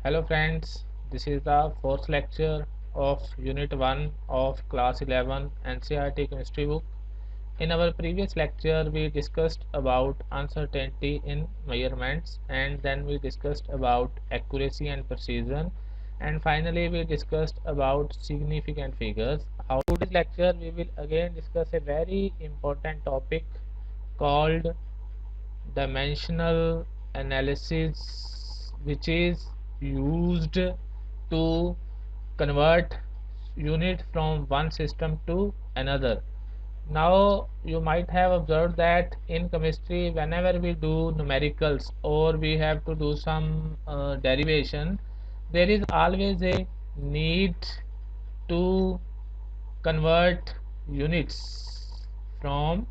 Hello friends, this is the fourth lecture of Unit 1 of Class 11 NCERT Chemistry book. In our previous lecture, we discussed about uncertainty in measurements, and then we discussed about accuracy and precision, and finally we discussed about significant figures. How this lecture we will again discuss a very important topic called dimensional analysis, which is used to convert unit from one system to another. Now you might have observed that in chemistry, whenever we do numericals or we have to do some derivation, there is always a need to convert units from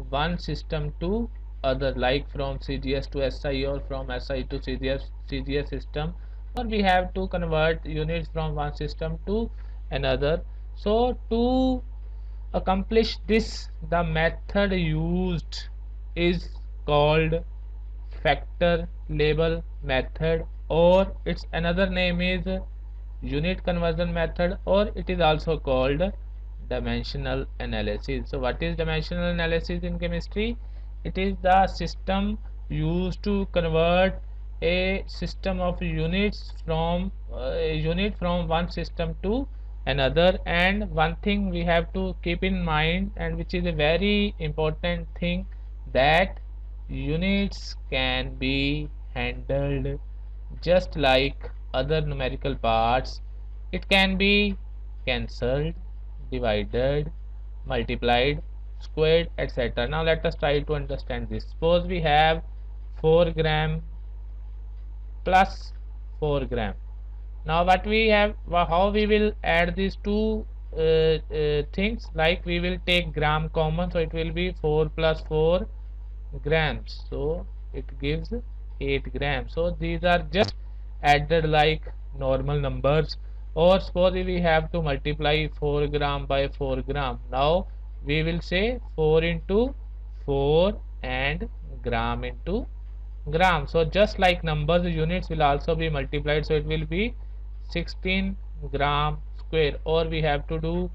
one system to other, like from CGS to SI or from SI to CGS system, or we have to convert units from one system to another. So to accomplish this, the method used is called factor label method, or its another name is unit conversion method, or it is also called dimensional analysis. So what is dimensional analysis in chemistry? It is the system used to convert a system of units from a unit from one system to another. And one thing we have to keep in mind, and which is a very important thing, that units can be handled just like other numerical parts. It can be cancelled, divided, multiplied, squared, etc. Now let us try to understand this. Suppose we have 4 gram plus 4 gram. Now what we have, how we will add these two things, like we will take gram common, so it will be 4 plus 4 grams, so it gives 8 grams. So these are just added like normal numbers. Or suppose we have to multiply 4 gram by 4 gram, now we will say 4 into 4 and gram into gram. So just like numbers, units will also be multiplied, so it will be 16 gram square. Or we have to do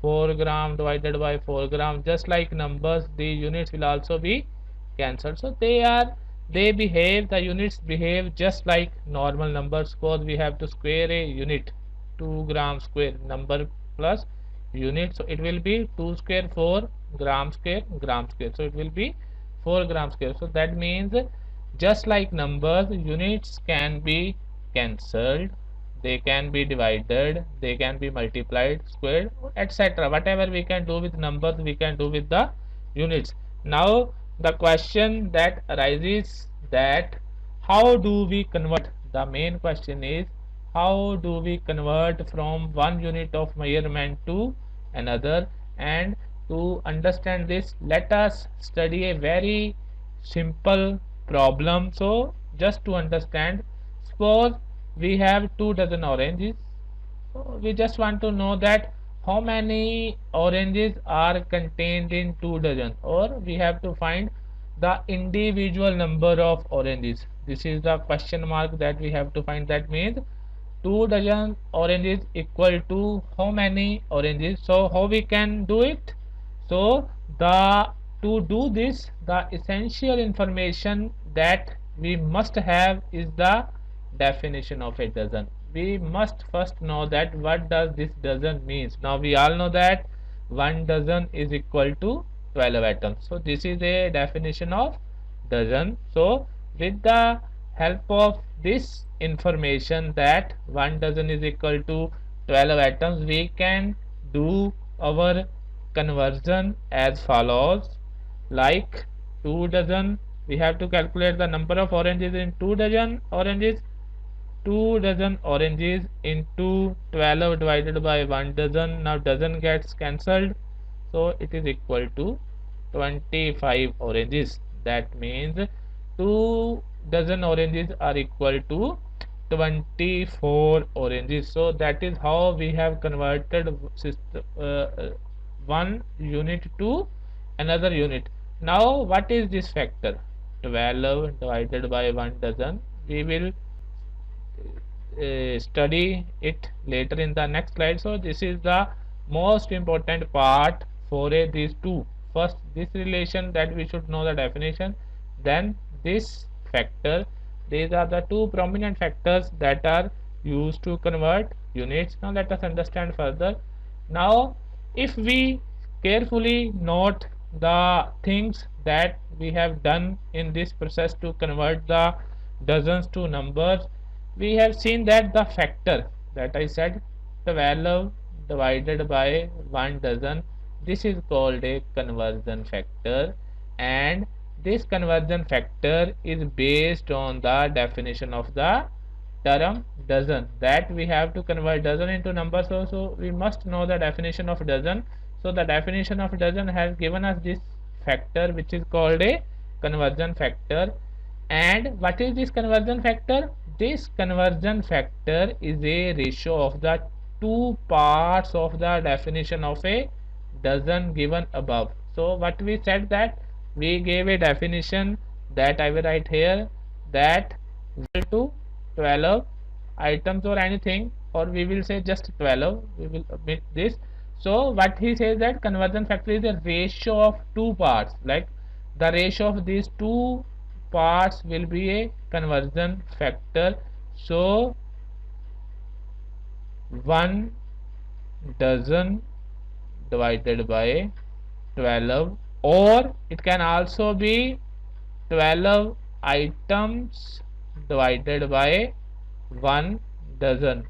4 gram divided by 4 gram, just like numbers, the units will also be cancelled. So they behave, the units behave just like normal numbers. Suppose we have to square a unit, 2 gram square, number plus unit, so it will be 2 square 4 gram square gram square, so it will be 4 gram square. So that means just like numbers, units can be cancelled, they can be divided, they can be multiplied, squared, etc. Whatever we can do with numbers, we can do with the units. Now the question that arises, that how do we convert? The main question is, how do we convert from one unit of measurement to another? And to understand this, let us study a very simple problem. So just to understand, suppose we have 2 dozen oranges. So we just want to know that how many oranges are contained in 2 dozen, or we have to find the individual number of oranges. This is the question mark that we have to find. That means 2 dozen oranges equal to how many oranges. So how we can do it? So the to do this, the essential information that we must have is the definition of a dozen. We must first know that what does this dozen means. Now we all know that 1 dozen is equal to 12 atoms. So this is a definition of dozen. So with the help of this information, that 1 dozen is equal to 12 atoms, we can do our conversion as follows. Like 2 dozen, we have to calculate the number of oranges in 2 dozen oranges. 2 dozen oranges into 12 divided by 1 dozen. Now dozen gets cancelled, so it is equal to 25 oranges. That means 2 dozen oranges are equal to 24 oranges. So that is how we have converted one unit to another unit. Now what is this factor? 12 divided by 1 dozen. We will study it later in the next slide. So this is the most important part for these two. First this relation, that we should know the definition, then this factor. These are the two prominent factors that are used to convert units. Now let us understand further. Now if we carefully note the things that we have done in this process to convert the dozens to numbers, we have seen that the factor that I said, 12 divided by 1 dozen, this is called a conversion factor, and this conversion factor is based on the definition of the term dozen, that we have to convert dozen into numbers. So we must know the definition of dozen. So the definition of dozen has given us this factor which is called a conversion factor. And what is this conversion factor? This conversion factor is a ratio of the two parts of the definition of a dozen given above. So what we said, that we gave a definition that I will write here, that equal to 12 items or anything, or we will say just 12, we will omit this. So what he says, that conversion factor is a ratio of two parts, like the ratio of these two parts will be a conversion factor. So 1 dozen divided by 12, or it can also be 12 items divided by 1 dozen.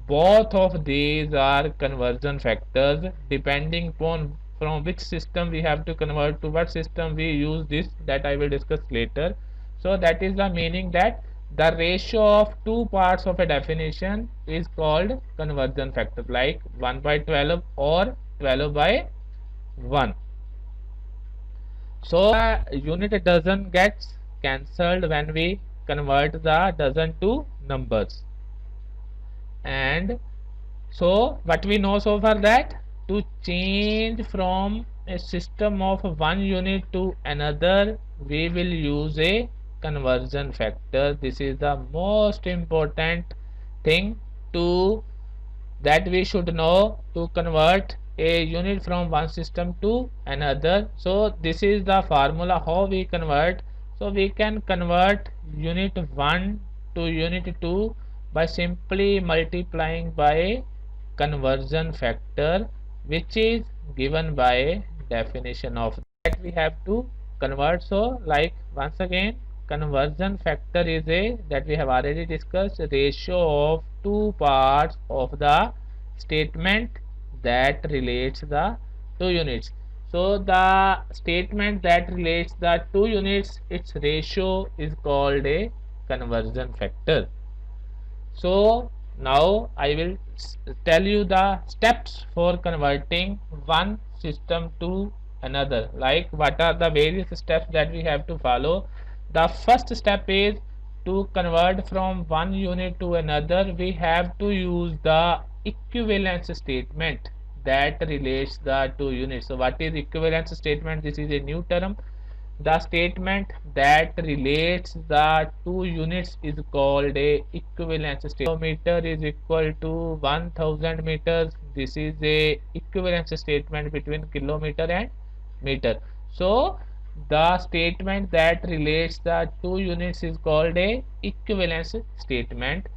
Both of these are conversion factors. Depending upon from which system we have to convert to what system we use this, that I will discuss later. So that is the meaning, that the ratio of two parts of a definition is called conversion factor, like 1 by 12 or 12 by 1. So unit dozen gets cancelled when we convert the dozen to numbers. And so what we know so far, that to change from a system of one unit to another, we will use a conversion factor. This is the most important thing to that we should know to convert a unit from one system to another. So this is the formula how we convert. So we can convert unit 1 to unit 2 by simply multiplying by conversion factor, which is given by definition of that we have to convert. So like once again, conversion factor is a, that we have already discussed, ratio of two parts of the statement that relates the two units. So the statement that relates the two units, its ratio is called a conversion factor. So now I will tell you the steps for converting one system to another, like what are the various steps that we have to follow. The first step is to convert from one unit to another. We have to use the equivalence statement that relates the two units. So what is equivalence statement? This is a new term. The statement that relates the two units is called a equivalence statement. Meter is equal to 1000 meters. This is a equivalence statement between kilometer and meter. So the statement that relates the two units is called a equivalence statement.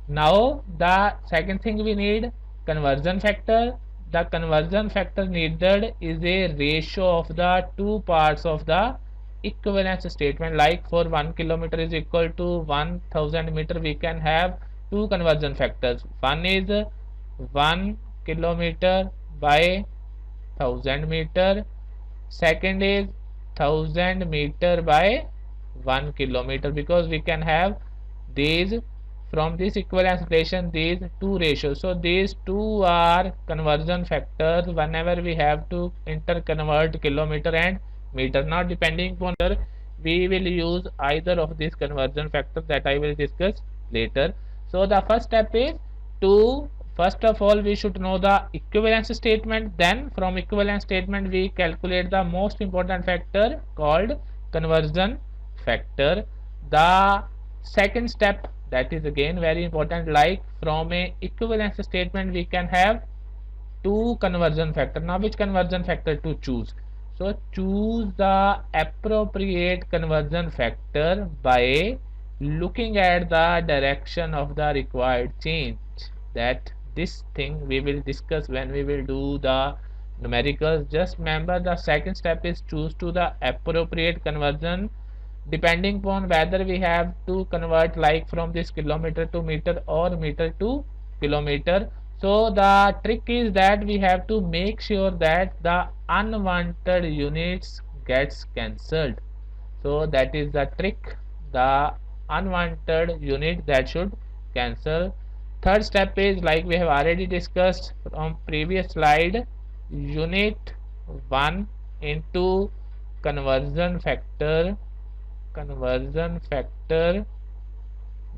Now the second thing we need, conversion factor. The conversion factor needed is a ratio of the two parts of the equivalence statement. Like for 1 kilometer is equal to 1000 meter, we can have two conversion factors. One is 1 kilometer by 1000 meter. Second is 1000 meter by 1 kilometer, because we can have these from this equivalence relation, these two ratios. So these two are conversion factors whenever we have to interconvert kilometer and meter. Now depending upon whether we will use either of these conversion factors, that I will discuss later. So the first step is to, first of all we should know the equivalence statement. Then from equivalence statement we calculate the most important factor called conversion factor. The second step that is again very important. Like from a equivalence statement we can have two conversion factor. Now which conversion factor to choose? So choose the appropriate conversion factor by looking at the direction of the required change. That this thing we will discuss when we will do the numericals. Just remember the second step is choose to the appropriate conversion depending upon whether we have to convert like from this kilometer to meter or meter to kilometer. So the trick is that we have to make sure that the unwanted units gets cancelled. So that is the trick, the unwanted unit that should cancel. Third step is like we have already discussed from previous slide, unit 1 into conversion factor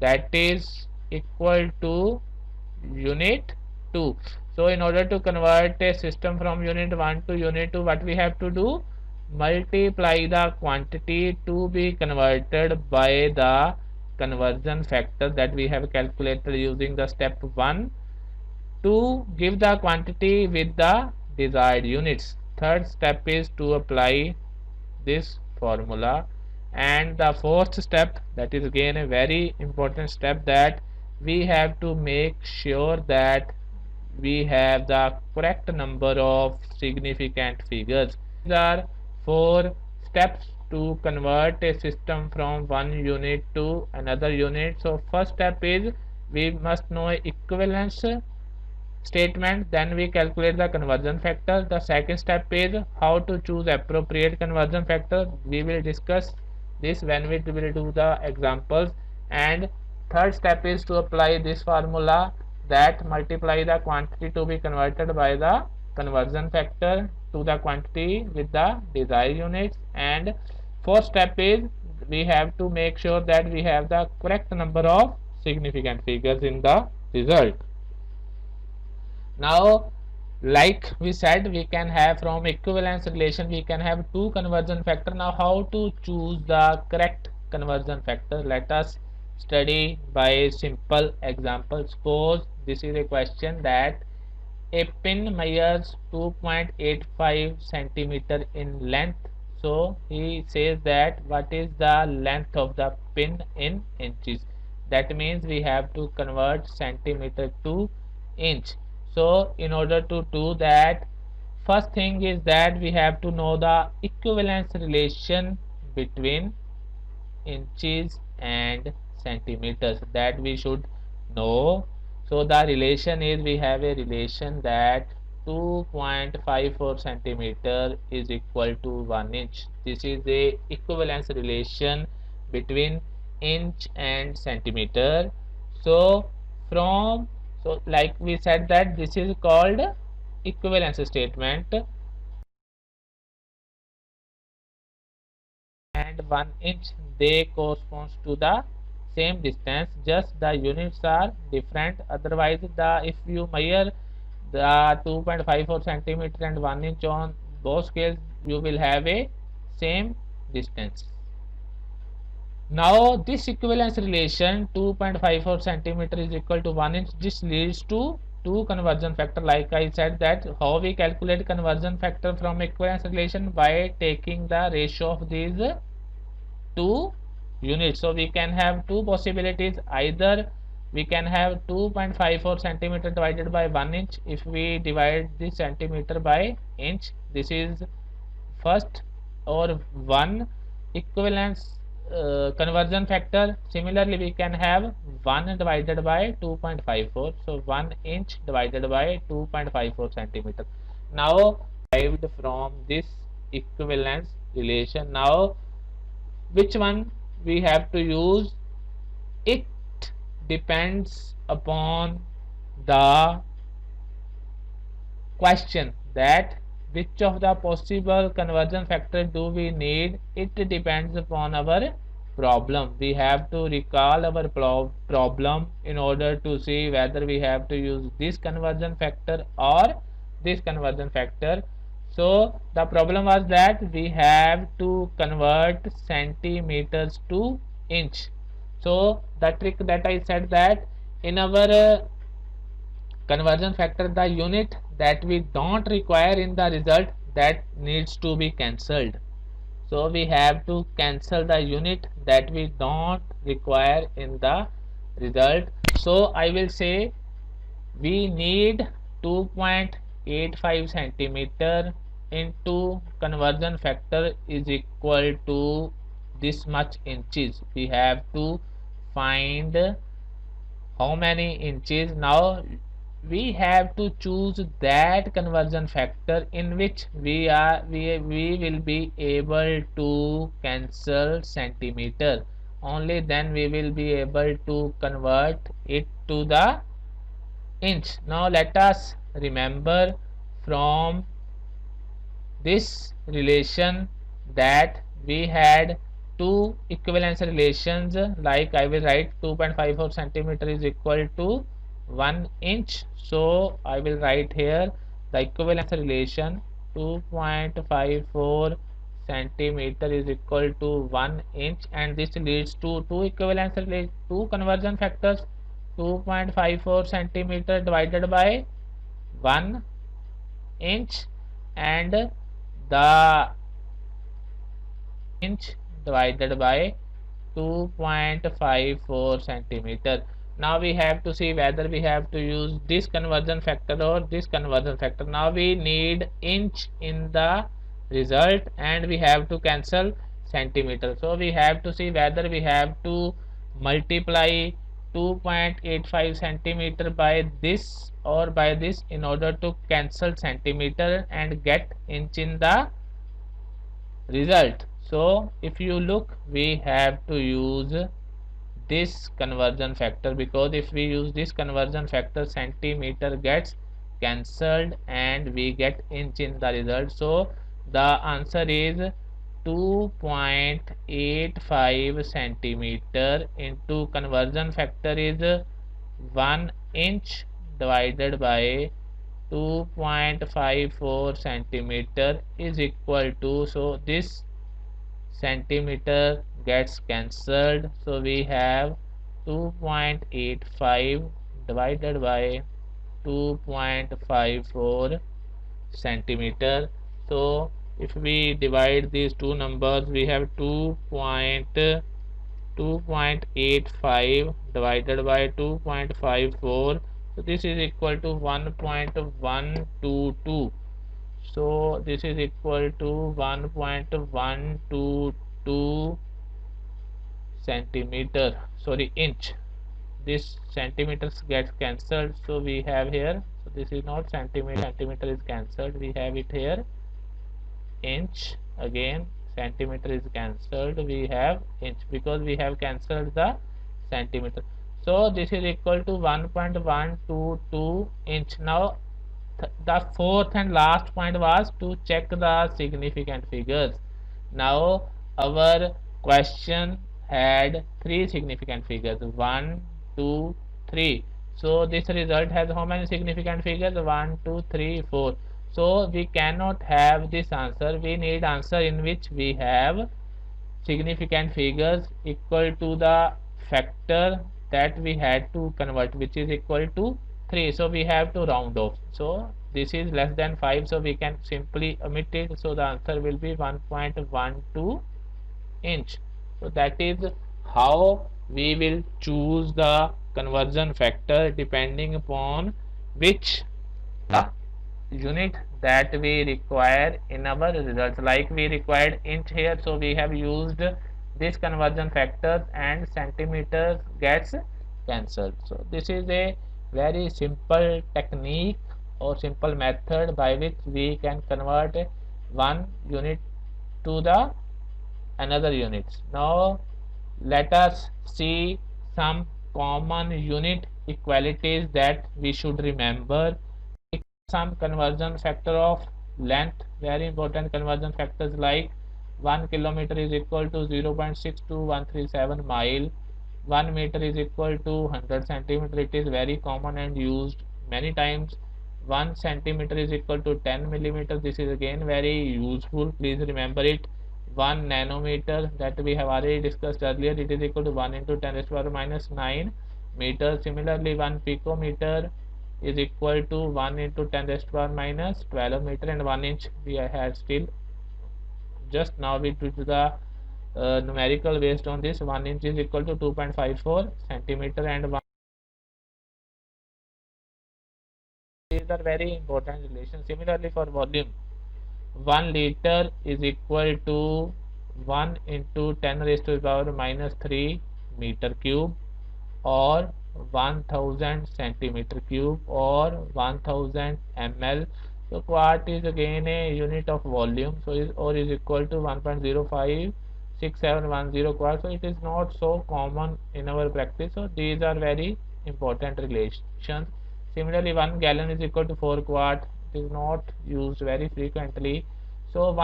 that is equal to unit 2. So in order to convert a system from unit 1 to unit 2, what we have to do? Multiply the quantity to be converted by the conversion factor that we have calculated using the step 1 to give the quantity with the desired units. Third step is to apply this formula, and the fourth step, that is again a very important step, that we have to make sure that we have the correct number of significant figures. These are four steps to convert a system from one unit to another unit. So first step is we must know equivalence statement, then we calculate the conversion factor. The second step is how to choose appropriate conversion factor. We will discuss this when we will do the examples. And third step is to apply this formula, that multiply the quantity to be converted by the conversion factor to the quantity with the desired units. And fourth step is we have to make sure that we have the correct number of significant figures in the result. Now like we said, we can have from equivalence relation we can have two conversion factor. Now how to choose the correct conversion factor? Let us study by a simple example. Suppose this is a question that a pin measures 2.85 centimeter in length. So he says that what is the length of the pin in inches. That means we have to convert centimeter to inch. So in order to do that, first thing is that we have to know the equivalence relation between inches and centimeters, that we should know. So the relation is, we have a relation that 2.54 centimeter is equal to 1 inch. This is a equivalence relation between inch and centimeter. So from, so like we said that this is called equivalence statement, and 1 inch they corresponds to the same distance, just the units are different. Otherwise the if you measure the 2.54 centimeter and 1 inch on both scales, you will have a same distance. Now this equivalence relation 2.54 centimeter is equal to 1 inch, this leads to two conversion factor. Like I said that how we calculate conversion factor from equivalence relation, by taking the ratio of these two units. So we can have two possibilities, either we can have 2.54 centimeter divided by 1 inch. If we divide the centimeter by inch, this is first or one equivalence conversion factor. Similarly we can have 1 divided by 2.54, so 1 inch divided by 2.54 centimeter. Now derived from this equivalence relation, now which one we have to use? It depends upon the question, that which of the possible conversion factor do we need. It depends upon our problem. We have to recall our problem in order to see whether we have to use this conversion factor or this conversion factor. So the problem was that we have to convert centimeters to inch. So the trick that I said, that in our conversion factor, the unit that we don't require in the result, that needs to be cancelled. So we have to cancel the unit that we don't require in the result. So I will say we need 2.85 centimeter into conversion factor is equal to this much inches. We have to find how many inches. Now we have to choose that conversion factor in which we will be able to cancel centimeter. Only then we will be able to convert it to the inch. Now let us remember from this relation that we had two equivalence relations, like I will write 2.54 centimeter is equal to 1 inch. So I will write here the equivalence relation 2.54 centimeter is equal to 1 inch, and this leads to two conversion factors, 2.54 centimeter divided by 1 inch and the inch divided by 2.54 centimeter. Now we have to see whether we have to use this conversion factor or this conversion factor. Now we need inch in the result and we have to cancel centimeter. So we have to see whether we have to multiply 2.85 centimeter by this or by this in order to cancel centimeter and get inch in the result. So if you look, we have to use this conversion factor, because if we use this conversion factor, centimeter gets cancelled and we get inch in the result. So the answer is 2.85 centimeter into conversion factor is 1 inch divided by 2.54 centimeter is equal to, so this centimeter gets cancelled, so we have 2.85 divided by 2.54 centimeter. So if we divide these two numbers, we have 2.85 divided by 2.54, so this is equal to 1.122. so this is equal to 1.122 centimeter, sorry, inch. This centimeters gets cancelled, so we have here, so this is not centimeter, centimeter is cancelled, we have it here inch. Again centimeter is cancelled, we have inch, because we have cancelled the centimeter. So this is equal to 1.122 inch. Now the fourth and last point was to check the significant figures. Now our question had three significant figures, 1, 2, 3. So this result has how many significant figures? 1, 2, 3, 4. So we cannot have this answer. We need answer in which we have significant figures equal to the factor that we had to convert, which is equal to 3. So we have to round off. So this is less than 5, so we can simply omit it. So the answer will be 1.12 inch. So that is how we will choose the conversion factor, depending upon which unit that we require in our results. Like we required inch here, so we have used this conversion factor and centimeters gets cancelled. So this is a very simple technique or simple method by which we can convert one unit to the another units. Now let us see some common unit equalities that we should remember. Some conversion factor of length, very important conversion factors, like 1 kilometer is equal to 0.62137 mile, 1 meter is equal to 100 centimeter. It is very common and used many times. 1 centimeter is equal to 10 millimeter. This is again very useful, please remember it. 1 nanometer, that we have already discussed earlier, it is equal to 1 into 10 raised to power minus 9 meter. Similarly, 1 picometer is equal to 1 into 10 raised to power minus 12 meter, and 1 inch we had still just now we do the numerical based on this. 1 inch is equal to 2.54 centimeter, and 1, these are very important relations. Similarly, for volume, 1 liter is equal to 1 into 10 raised to the power minus 3 meter cube, or 1000 centimeter cube, or 1000 ml. So quart is again a unit of volume, so is equal to 1.056710 quart. So it is not so common in our practice, so these are very important relations. Similarly, 1 gallon is equal to 4 quart. It is not used very frequently. So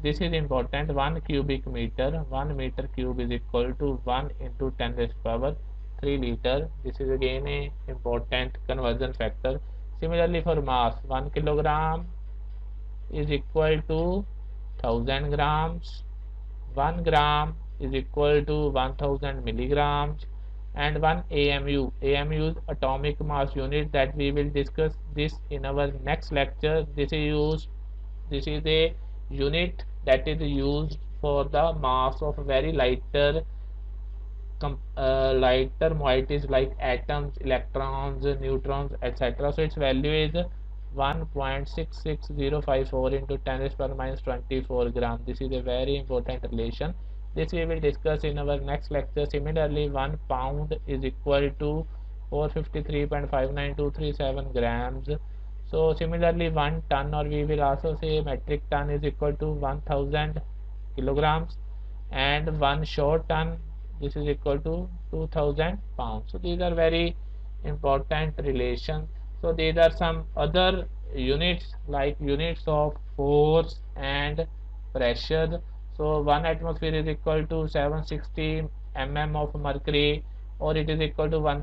this is important, 1 cubic meter, 1 meter cube is equal to 1 into 10 raised to power 3 liter. This is again a important conversion factor. Similarly, for mass, 1 kilogram is equal to 1000 grams, 1 gram is equal to 1000 milligrams, and 1 AMU. AMU is atomic mass unit, that we will discuss this in our next lecture. This is a unit that is used for the mass of very lighter moieties like atoms, electrons, neutrons, etc. So its value is 1.66054 into 10 raised to power minus 24 gram. This is a very important relation. This we will discuss in our next lecture. Similarly, 1 pound is equal to 453.59237 grams. So similarly, 1 ton, or we will also say metric ton, is equal to 1000 kilograms, and 1 short ton, this is equal to 2000 pounds. So these are very important relations. So these are some other units like units of force and pressure. So 1 atmosphere is equal to 760 mm of mercury, or it is equal to 1.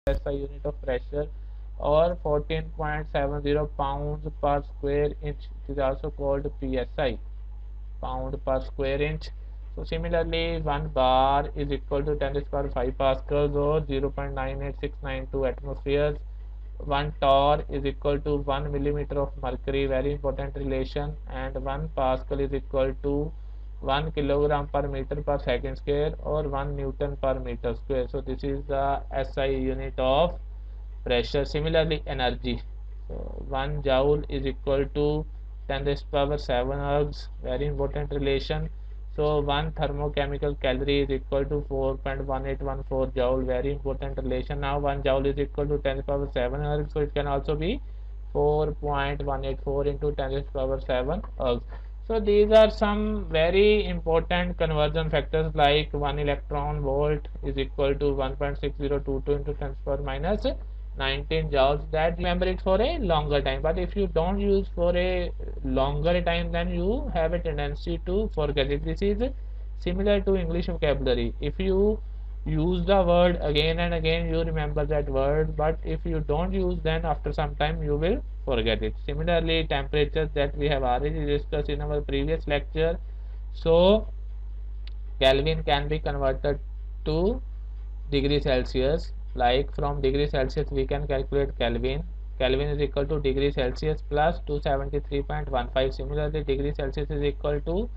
SI unit of pressure, or 14.70 pounds per square inch. It is also called PSI, pound per square inch. So similarly, 1 bar is equal to 10 to the power 5 pascals, or 0.98692 atmospheres. 1 torr is equal to 1 millimeter of mercury, very important relation, and 1 pascal is equal to 1 kilogram per meter per second square, or 1 newton per meter square. So this is the SI unit of pressure. Similarly, energy, so 1 joule is equal to 10 raised to power 7 ergs, very important relation. So 1 thermochemical calorie is equal to 4.1814 joule, very important relation. Now 1 joule is equal to 10 to the power 7 ergs, so it can also be 4.184 into 10 to the power 7 ergs. So these are some very important conversion factors, like 1 electron volt is equal to 1.6022 into 10 to the power minus 19 joules. That remember it for a longer time, but if you don't use for a longer time, then you have a tendency to forget it. This is similar to English vocabulary. If you use the word again and again, you remember that word, but if you don't use, then after some time you will forget it. Similarly, temperatures, that we have already discussed in our previous lecture. So Kelvin can be converted to degree Celsius. Like from degree Celsius we can calculate Kelvin. Kelvin is equal to degree Celsius plus 273.15. Similarly, degree Celsius is equal to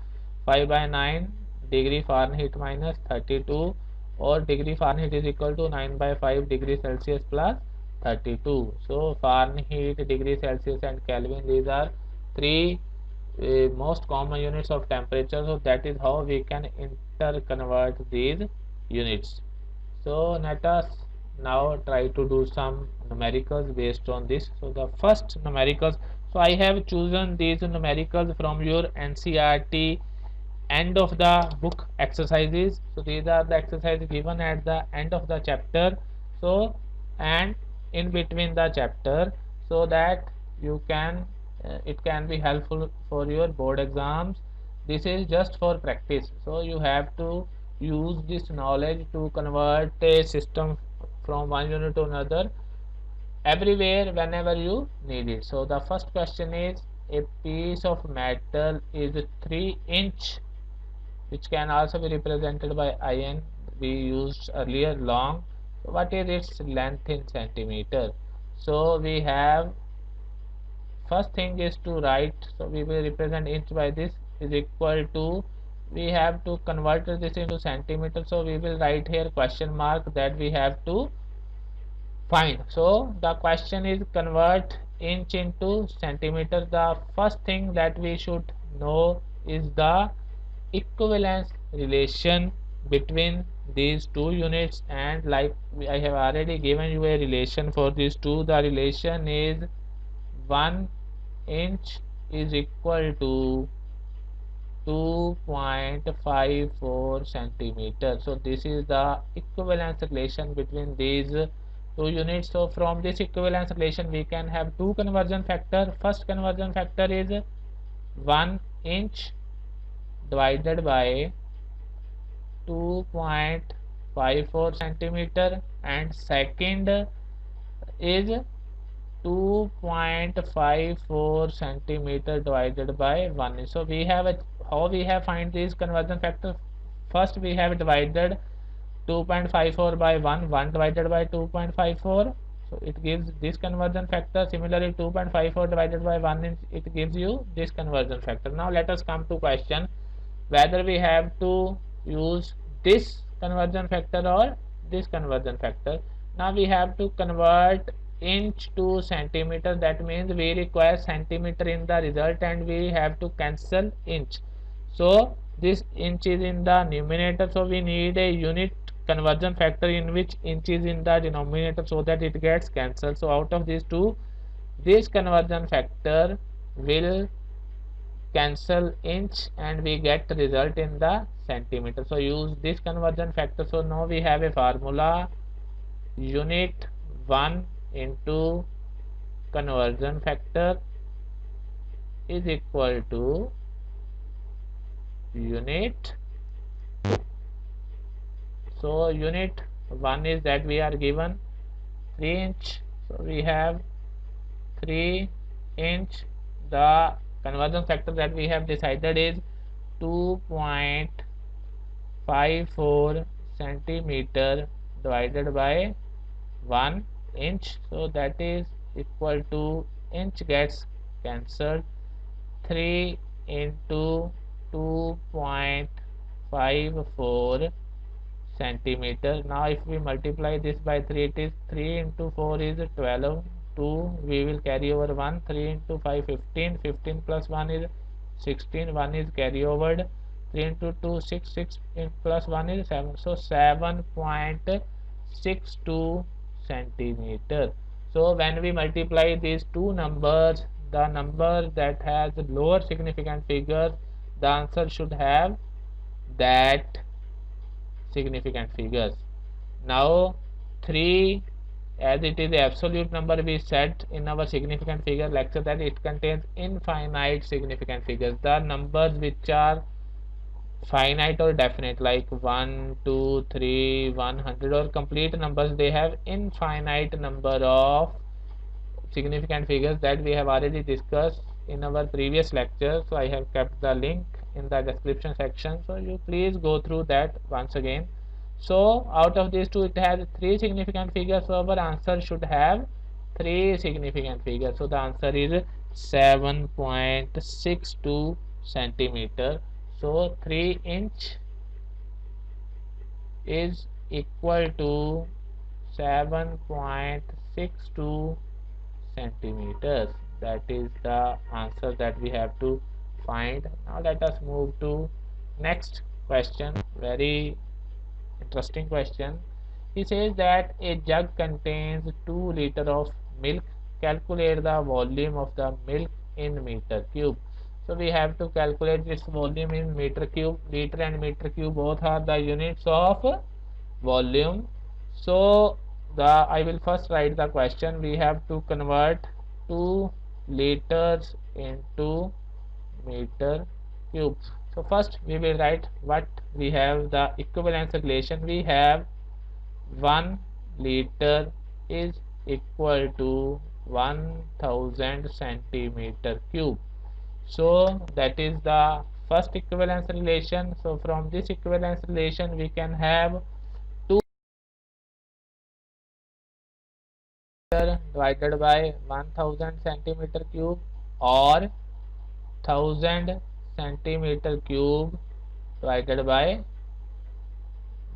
5 by 9 degree Fahrenheit minus 32, or degree Fahrenheit is equal to 9 by 5 degree Celsius plus 32. So Fahrenheit, degree Celsius, and Kelvin, these are three most common units of temperature. So that is how we can interconvert these units. So let us now try to do some numericals based on this. So the first numericals, so I have chosen these numericals from your NCERT end of the book exercises. So these are the exercises given at the end of the chapter, so and in between the chapter, so that you can it can be helpful for your board exams. This is just for practice, so you have to use this knowledge to convert a system from one unit to another everywhere whenever you need it. So the first question is, a piece of metal is 3 inch, which can also be represented by in, we used earlier, long. So what is its length in centimeter? So we have, first thing is to write, so we will represent inch by this, is equal to, we have to convert this into centimeter, so we will write here question mark, that we have to find. So the question is convert inch into centimeter. The first thing that we should know is the equivalence relation between these two units, and like I have already given you a relation for these two. The relation is 1 inch is equal to 2.54 centimeter. So this is the equivalence relation between these two units. So from this equivalence relation we can have two conversion factor. First conversion factor is 1 inch divided by 2.54 centimeter, and second is 2.54 centimeter divided by 1. So we have a, how we have find these conversion factor. First we have divided 2.54 by 1 divided by 2.54, so it gives this conversion factor. Similarly 2.54 divided by 1 is, it gives you this conversion factor. Now let us come to question whether we have to use this conversion factor or this conversion factor. Now we have to convert inch to centimeter, that means we require centimeter in the result and we have to cancel inch. So this inch is in the numerator, so we need a unit conversion factor in which inch is in the denominator, so that it gets cancelled. So out of these two, this conversion factor will cancel inch and we get the result in the centimeter. So use this conversion factor. So now we have a formula, unit 1 into conversion factor is equal to unit. So unit 1 is that we are given 3 inch, so we have 3 inch. The conversion factor that we have decided is 2.54 centimeter divided by 1 inch, so that is equal to, inch gets cancelled, 3 into 2.54 centimeter. Now if we multiply this by 3, it is 3 into 4 is 12, 2 we will carry over 1, 3 into 5 15, 15 plus 1 is 16, 1 is carry over, 3 into 2 6, 6 plus 1 is 7, so 7.62 centimeter. So when we multiply these two numbers, the number that has lower significant figures, the answer should have that significant figures. Now 3, as it is the absolute number, we said in our significant figure lecture that it contains infinite significant figures. The numbers which are finite or definite, like 1 2 3 100 or complete numbers, they have infinite number of significant figures that we have already discussed in our previous lecture. So I have kept the link in the description section, so you please go through that once again. So out of these two, it has 3 significant figures, so our answer should have 3 significant figures. So the answer is 7.62 centimeter. So 3 inch is equal to 7.62 centimeters. That is the answer that we have to find. Now let us move to next question. Very interesting question. He says that a jug contains 2 liters of milk. Calculate the volume of the milk in meter cube. So we have to calculate this volume in meter cube. Liter and meter cube both are the units of volume. So I will first write the question. We have to convert 2 liters into meter cube. So first we will write what we have, the equivalence relation. We have 1 liter is equal to 1000 centimeter cube. So that is the first equivalence relation. So from this equivalence relation we can have 2 divided by 1000 centimeter cube or 1000 centimeter cube divided by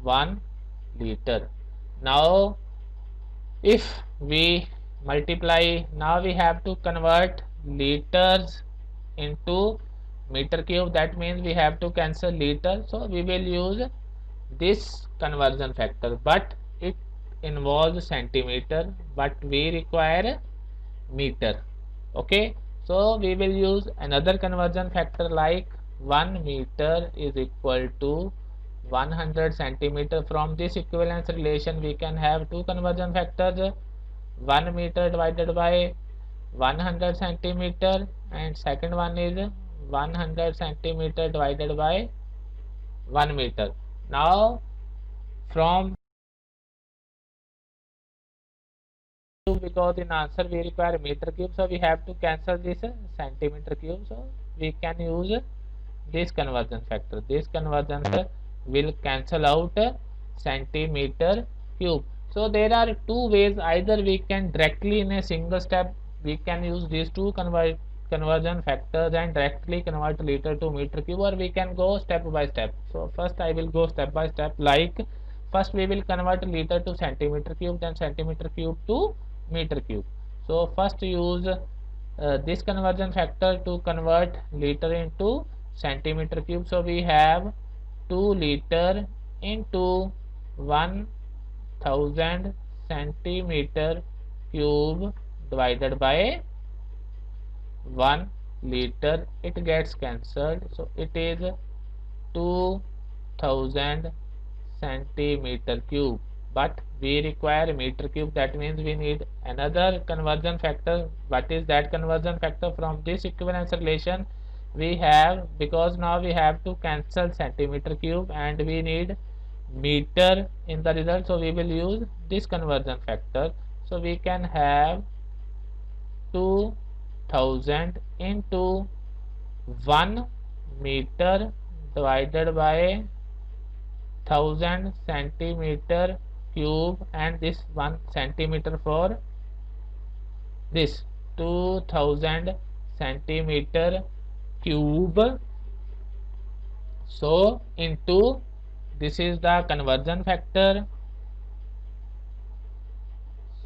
1 liter. Now if we multiply, now we have to convert liters into meter cube. That means we have to cancel liter, so we will use this conversion factor, but it involves centimeter, but we require meter. Okay, so we will use another conversion factor, like 1 meter is equal to 100 centimeter. From this equivalence relation we can have two conversion factors, 1 meter divided by 100 centimeter, and second one is 100 centimeter divided by 1 meter. Now from, because in answer we require meter cube, so we have to cancel this centimeter cube, so we can use this conversion factor. This conversion factor will cancel out centimeter cube. So there are two ways, either we can directly in a single step we can use these two conversion factors and directly convert liter to meter cube, or we can go step by step. So first I will go step by step, like first we will convert liter to centimeter cube, then centimeter cube to meter cube. So first use this conversion factor to convert liter into centimeter cube. So we have 2 liter into 1000 centimeter cube divided by 1 liter. It gets cancelled, so it is 2000 centimeter cube, but we require meter cube. That means we need another conversion factor. What is that conversion factor? From this equivalence relation we have, because now we have to cancel centimeter cube and we need meter in the result, so we will use this conversion factor. So we can have 2000 into 1 meter divided by 1000 centimeter cube, and this 1 centimeter for this 2000 centimeter cube. So into, this is the conversion factor,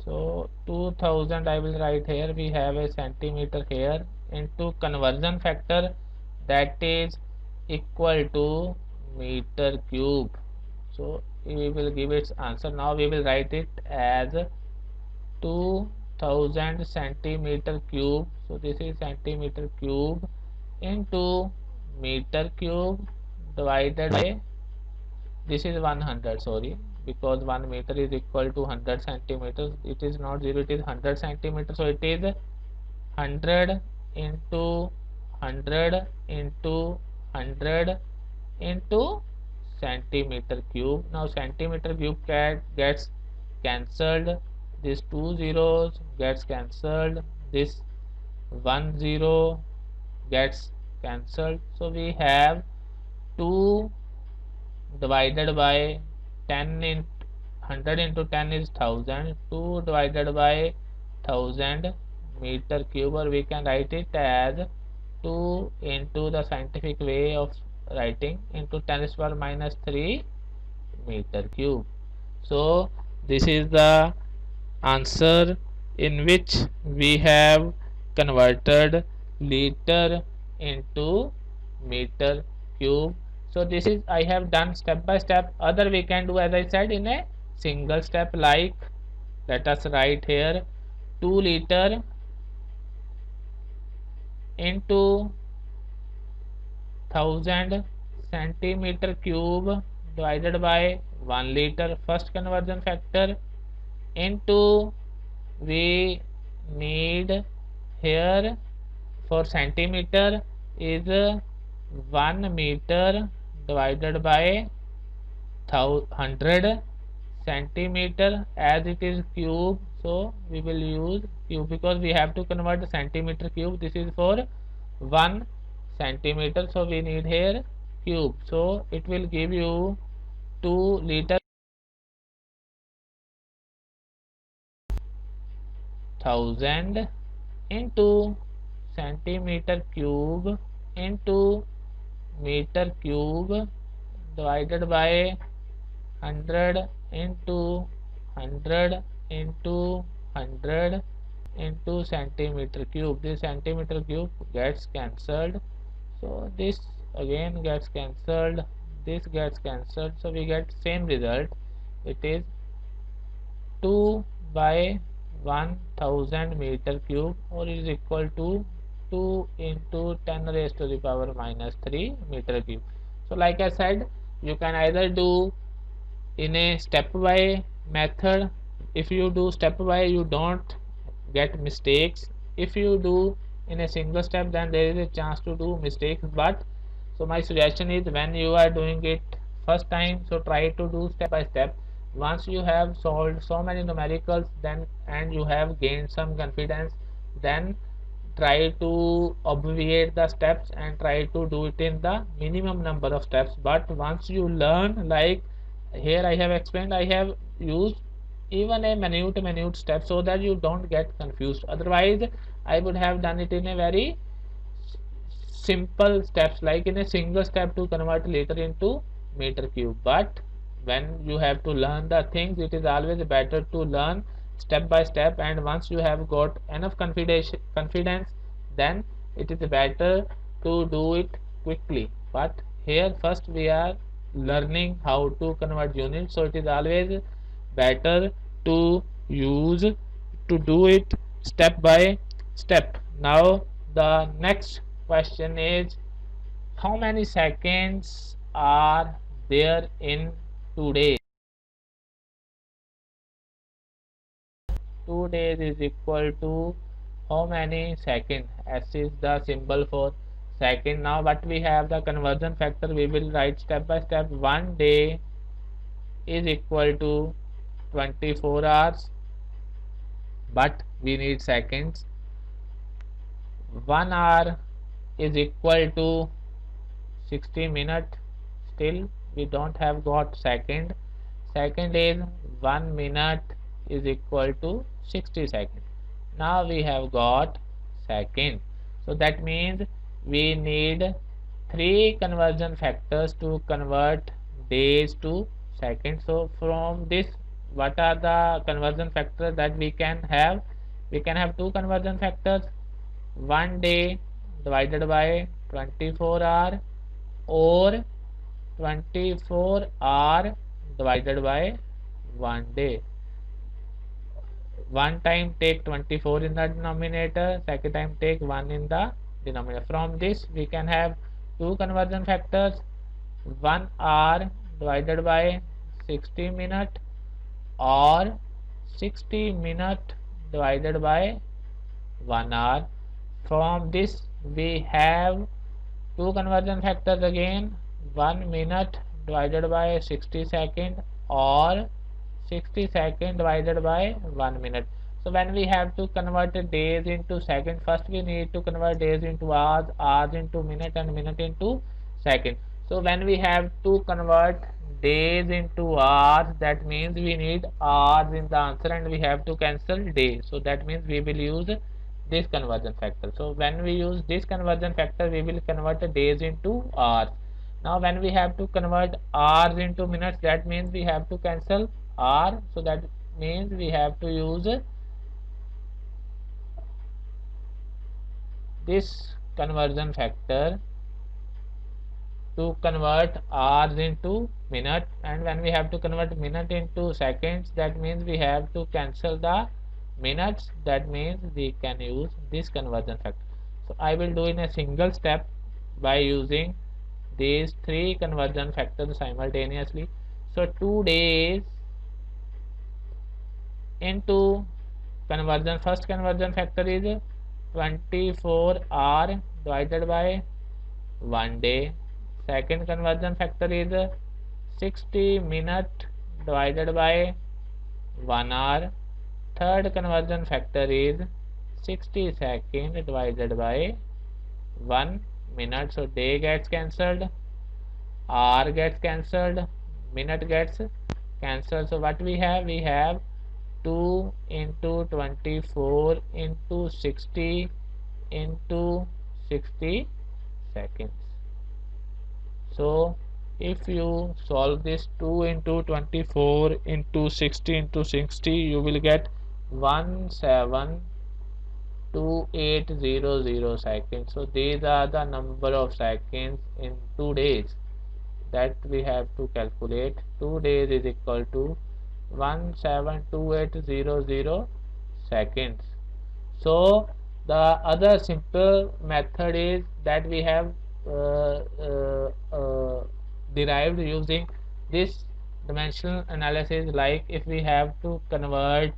so 2000 I will write here, we have a centimeter here, into conversion factor, that is equal to meter cube. So we will give its answer. Now we will write it as 2000 centimeter cube. So this is centimeter cube into meter cube divided by, this is 100, sorry, because 1 meter is equal to 100 centimeters. It is not 0, it is 100 centimeters. So it is 100 into 100 into 100 into centimeter cube. Now centimeter cube gets cancelled, this 2 zeros gets cancelled, this 1 zero gets cancelled. So we have 2 divided by 10 in 100 into 10 is 1000, 2 divided by 1000 meter cube, or we can write it as 2 into the scientific way of writing into 10 to the power minus 3 meter cube. So this is the answer in which we have converted liter into meter cube. So this is, I have done step by step. Other we can do, as I said, in a single step, like let us write here 2 liter into 1000 centimeter cube divided by 1 liter, first conversion factor, into, we need here for centimeter is 1 meter divided by 100 centimeter, as it is cube, so we will use cube because we have to convert the centimeter cube. This is for 1 centimeter, so we need here cube, so it will give you 2 liter 1000 into centimeter cube into meter cube divided by 100 into 100 into 100 into centimeter cube. This centimeter cube gets cancelled, so this again gets cancelled, this gets cancelled, so we get same result. It is 2 by 1000 meter cube, or is equal to 2 into 10 raised to the power minus 3 meter cube. So like I said, you can either do in a step by method. If you do step by, you don't get mistakes. If you do in a single step, then there is a chance to do mistakes. But so my suggestion is, when you are doing it first time, so try to do step by step. Once you have solved so many numericals, then and you have gained some confidence, then try to obviate the steps and try to do it in the minimum number of steps. But once you learn, like here I have explained, I have used even a minute step so that you don't get confused. Otherwise I would have done it in a very simple steps, like in a single step to convert liter into meter cube. But when you have to learn the things, it is always better to learn step by step, and once you have got enough confidence, then it is better to do it quickly. But here first we are learning how to convert units, so it is always better to use to do it step by step. Now the next question is, how many seconds are there in 2 days? 2 days is equal to how many seconds? S is the symbol for second. Now what we have, the conversion factor, we will write step by step. 1 day is equal to 24 hours, but we need seconds. 1 hour is equal to 60 minutes, still we don't have got second. Second is 1 minute is equal to 60 seconds. Now we have got second, so that means we need 3 conversion factors to convert days to seconds. So from this, what are the conversion factors that we can have? We can have 2 conversion factors, 1 day divided by 24 hour, or 24 hour divided by 1 day. One time take 24 in the denominator, second time take 1 in the denominator. From this we can have 2 conversion factors, 1 hour divided by 60 minute, or 60 minute divided by 1 hour. From this we have 2 conversion factors again, 1 minute divided by 60 second, or 60 second divided by 1 minute. So when we have to convert days into second, first we need to convert days into hours, hours into minute, and minute into second. So when we have to convert days into hours, that means we need hours in the answer and we have to cancel days. So that means we will use this conversion factor. So when we use this conversion factor, we will convert the days into hours. Now when we have to convert hours into minutes, that means we have to cancel hour, so that means we have to use this conversion factor to convert hours into minute. And when we have to convert minute into seconds, that means we have to cancel the minutes, that means we can use this conversion factor. So I will do in a single step by using these 3 conversion factors simultaneously. So 2 days into conversion, first conversion factor is 24 hour divided by 1 day. Second conversion factor is 60 minute divided by 1 hour. Third conversion factor is 60 second divided by 1 minute, so day gets cancelled, hour gets cancelled, minute gets cancelled. So what we have? We have 2 into 24 into 60 into 60 seconds. So if you solve this 2 into 24 into 60 into 60, you will get 172800 seconds. So these are the number of seconds in 2 days that we have to calculate. 2 days is equal to 172800 seconds. So the other simple method is that we have uh, uh, uh, derived using this dimensional analysis. Like if we have to convert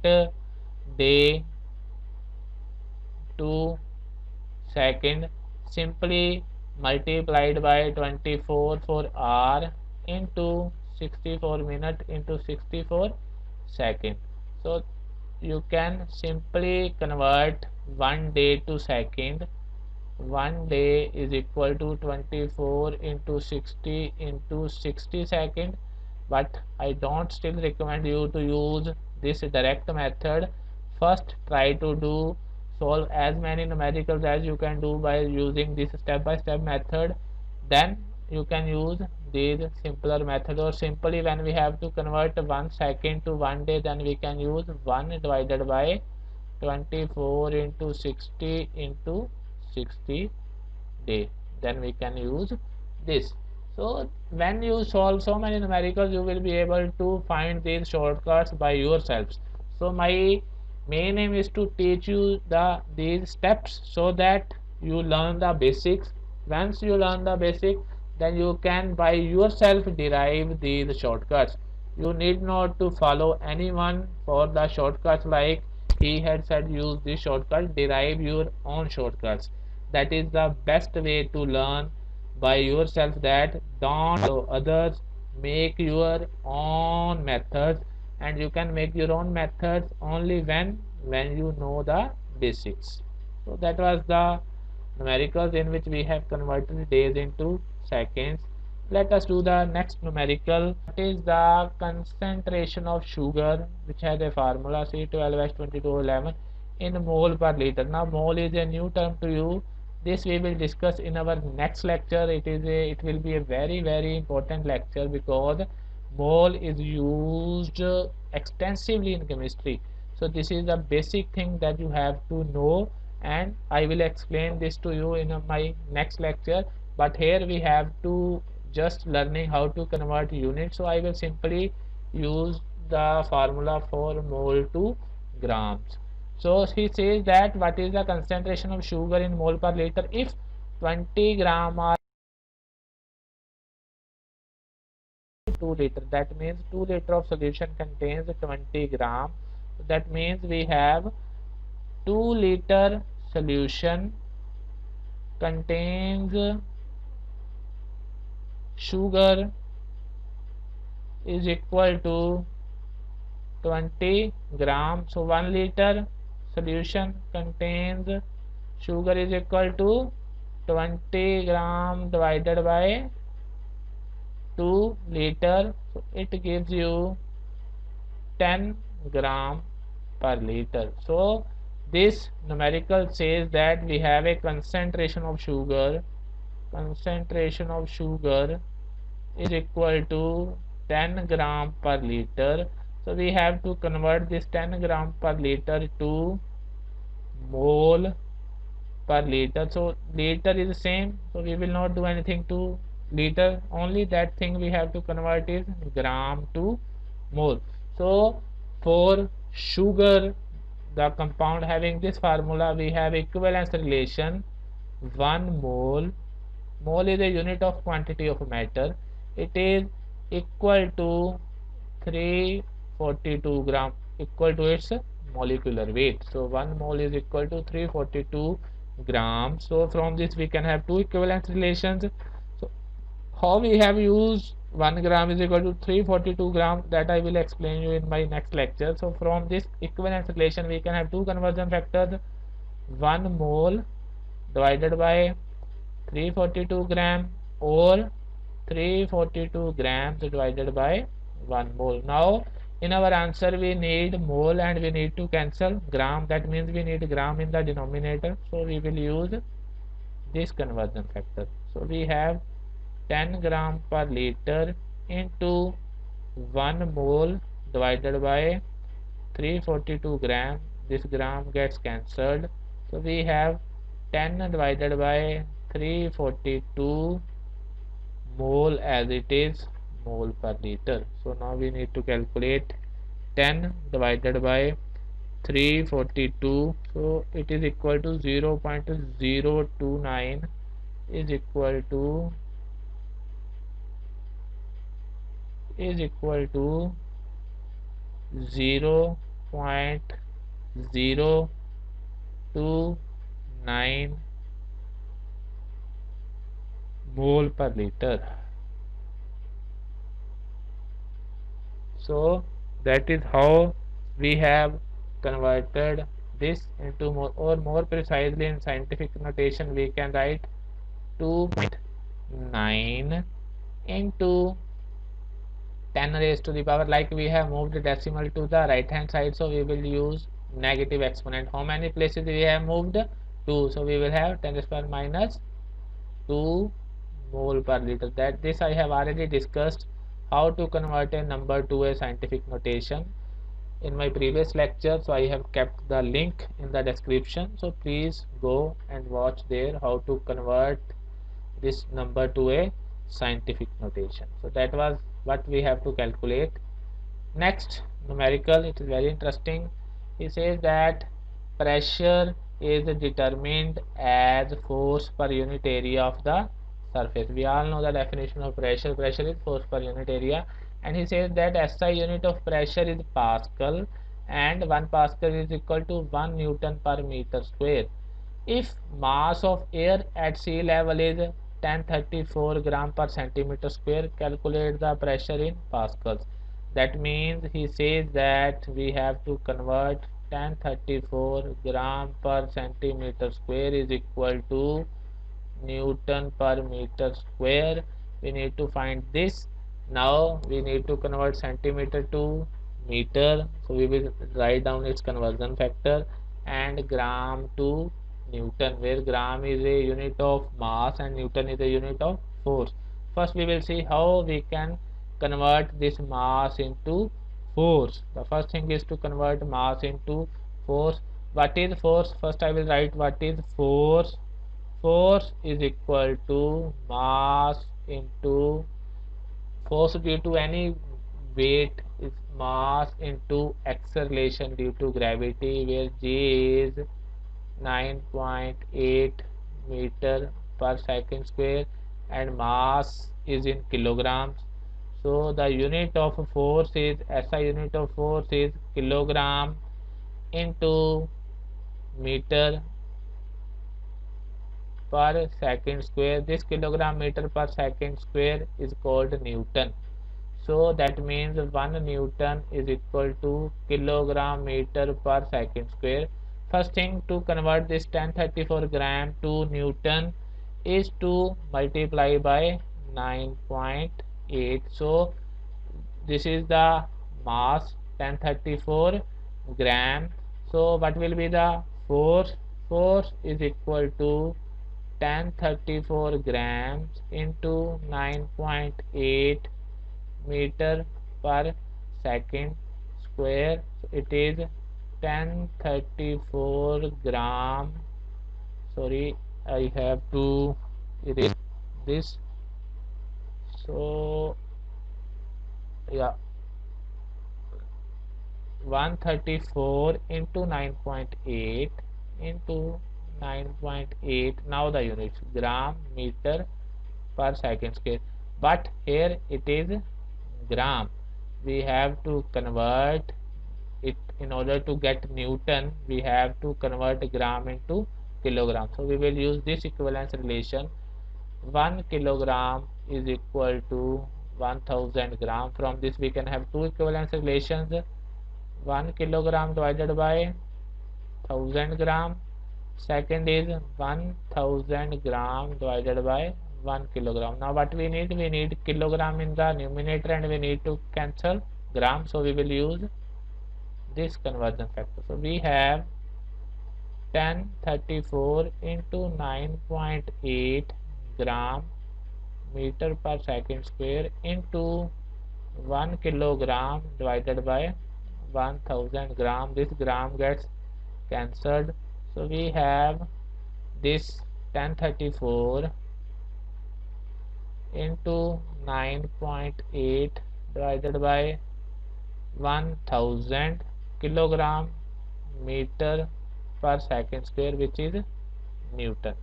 day to second, simply multiplied by 24 for hour into 64 minute into 64 second. So you can simply convert 1 day to second. 1 day is equal to 24 into 60 into 60 second, but I don't still recommend you to use this direct method. First try to do solve as many numericals as you can do by using this step by step method, then you can use these simpler method. Or simply when we have to convert 1 second to 1 day, then we can use 1 divided by 24 into 60 into 60 day, then we can use this. So when you solve so many numericals, you will be able to find these shortcuts by yourselves. So my main aim is to teach you these steps so that you learn the basics. Once you learn the basic, then you can by yourself derive these shortcuts. You need not to follow anyone for the shortcuts. Like he had said, use this shortcut, derive your own shortcuts. That is the best way to learn by yourself. That don't follow others, make your own methods. And you can make your own methods only when you know the basics. So that was the numericals in which we have converted days into seconds. Let us do the next numerical. What is the concentration of sugar, which has a formula C12H2211 in mole per liter. Now mole is a new term to you. This we will discuss in our next lecture. It will be a very important lecture, because mole is used extensively in chemistry. So this is the basic thing that you have to know, and I will explain this to you in my next lecture. But here we have to just learning how to convert units. So I will simply use the formula for mole to grams. So he says that what is the concentration of sugar in mole per liter if 20 gram are 2 liter. That means 2 liter of solution contains 20 gram. That means we have 2 liter solution contains sugar is equal to 20 gram. So 1 liter solution contains sugar is equal to 20 gram divided by 2 liter. So it gives you 10 gram per liter. So this numerical says that we have a concentration of sugar is equal to 10 gram per liter. So we have to convert this 10 gram per liter to mole per liter. So liter is the same, so we will not do anything to liter. Only that thing we have to convert is gram to mole. So for sugar, the compound having this formula, we have equivalence relation 1 mole. Mole is a unit of quantity of matter. It is equal to 342 gram, equal to its molecular weight. So 1 mole is equal to 342 grams. So from this we can have two equivalence relations. So how we have used 1 gram is equal to 342 gram, that I will explain you in my next lecture. So from this equivalence relation we can have two conversion factors, 1 mole divided by 342 gram or 342 grams divided by 1 mole. Now in our answer we need mole and we need to cancel gram. That means we need gram in the denominator. So we will use this conversion factor. So we have 10 gram per liter into 1 mole divided by 342 gram. This gram gets cancelled. So we have 10 divided by 342 mole as it is mole per liter. So now we need to calculate 10 divided by 342. So it is equal to 0.029 is equal to 0.029 mole per liter. So that is how we have converted this into more, or more precisely in scientific notation we can write 2.9 into 10 raised to the power, like we have moved the decimal to the right hand side, so we will use negative exponent. How many places we have moved? 2, so we will have 10 raised to the power minus 2 mole per liter. That this I have already discussed how to convert a number to a scientific notation in my previous lecture, so I have kept the link in the description, so please go and watch there how to convert this number to a scientific notation. So that was what we have to calculate. Next numerical, it is very interesting. He says that pressure is determined as force per unit area of the surface. We all know the definition of pressure. Pressure is force per unit area, and he says that SI unit of pressure is Pascal, and 1 Pascal is equal to 1 Newton per meter square. If mass of air at sea level is 1034 gram per centimeter square, calculate the pressure in pascals. That means he says that we have to convert 1034 gram per centimeter square is equal to Newton per meter square. We need to find this. Now we need to convert centimeter to meter, so we will write down its conversion factor, and gram to Newton, where gram is a unit of mass and Newton is a unit of force. First we will see how we can convert this mass into force. The first thing is to convert mass into force. What is force? First I will write what is force. Force is equal to mass into force due to any weight is mass into acceleration due to gravity, where G is 9.8 meter per second square and mass is in kilograms. So the unit of force is SI unit of force is kilogram into meter per second square. This kilogram meter per second square is called Newton. So that means 1 Newton is equal to kilogram meter per second square. First thing to convert this 1034 gram to Newton is to multiply by 9.8. So this is the mass 1034 gram. So what will be the force? Force is equal to 1034 grams into 9.8 meter per second square. So it is 1034 gram. Sorry, I have to erase this. So yeah, 134 into 9.8 into 9.8. Now the units gram meter per second square, but here it is gram. We have to convert it. In order to get Newton, we have to convert gram into kilogram. So we will use this equivalence relation. 1 kilogram is equal to 1000 gram. From this we can have two equivalence relations. 1 kilogram divided by 1000 gram. second is 1000 gram divided by 1 kilogram. Now what we need kilogram in the numerator and we need to cancel gram, so we will use this conversion factor. So we have 1034 into 9.8 gram meter per second square into 1 kilogram divided by 1000 gram. This gram gets cancelled, so we have this 1034 into 9.8 divided by 1000 kilogram meter per second square, which is Newton.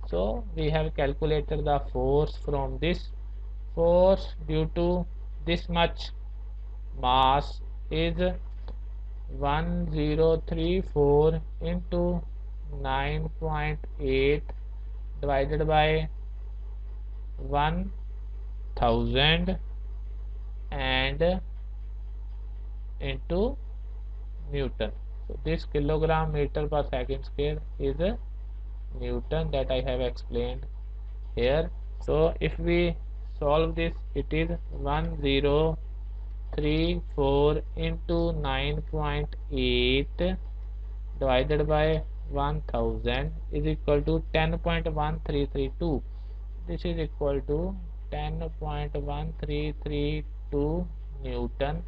So we have calculated the force from this. Force due to this much mass is 1034 into 9.8 divided by 1000 and into Newton. So this kilogram meter per second square is a Newton that I have explained here. So if we solve this, it is 1034 into 9.8 divided by 1000 is equal to 10.1332. This is equal to 10.1332 Newton.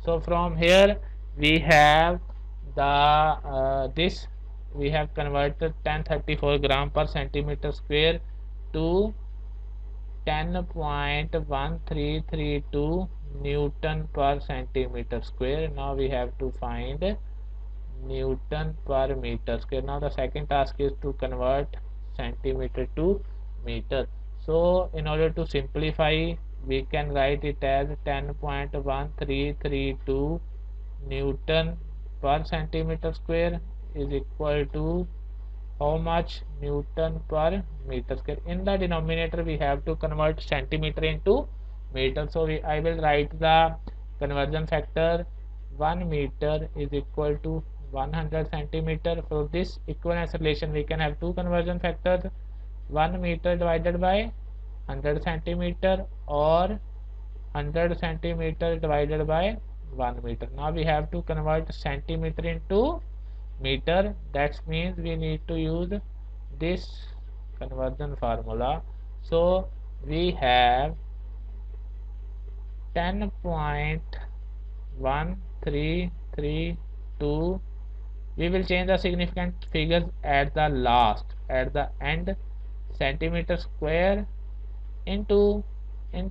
So from here we have the this we have converted 1034 gram per centimeter square to 10.1332 Newton per centimeter square. Now we have to find Newton per meter square. Now the second task is to convert centimeter to meter. So in order to simplify, we can write it as 10.1332 Newton per centimeter square is equal to how much Newton per meter square. In the denominator we have to convert centimeter into meter. So I will write the conversion factor. 1 meter is equal to 100 centimeter. For this equivalence relation we can have two conversion factors, 1 meter divided by 100 centimeter or 100 centimeter divided by 1 meter. Now we have to convert centimeter into meter. That means we need to use this conversion formula. So we have 10.1332. We will change the significant figures at the end. Centimeter square into we